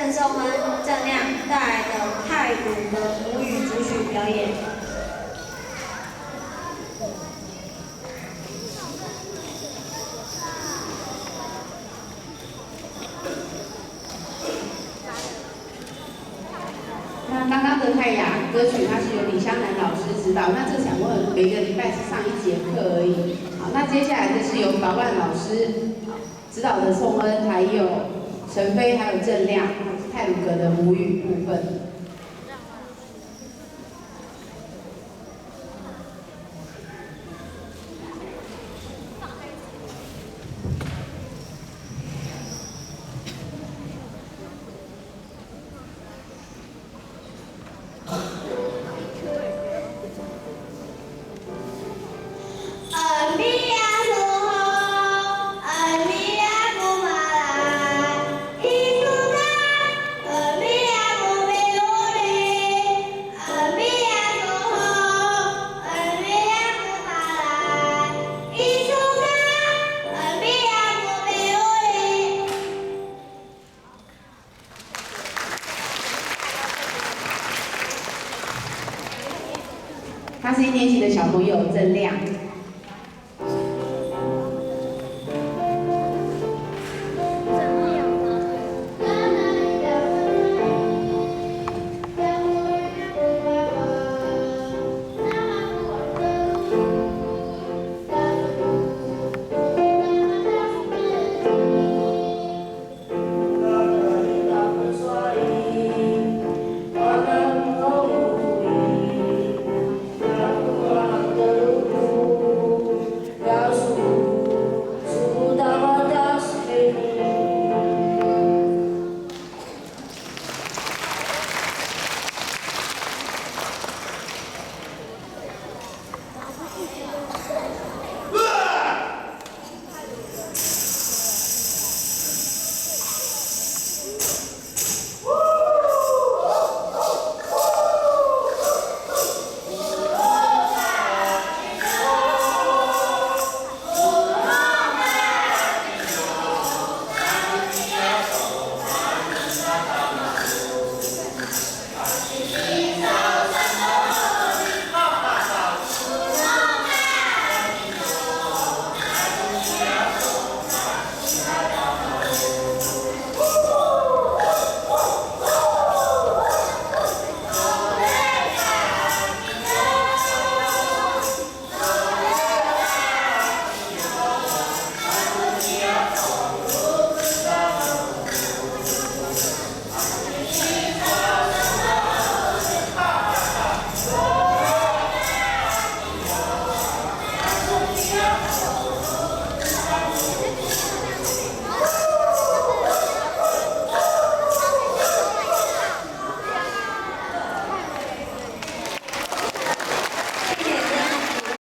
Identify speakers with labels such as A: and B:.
A: 郑颂恩、郑亮带来的泰鲁格母语组曲表演。
B: 那刚刚的泰雅歌曲，它是由李香兰老师指导。那这场我每个礼拜是上1节课而已。好，那接下来的是由宝万老师指导的颂恩，还有陈飞，还有郑亮，泰鲁格的母语部分。他是1年级的小朋友郑亮。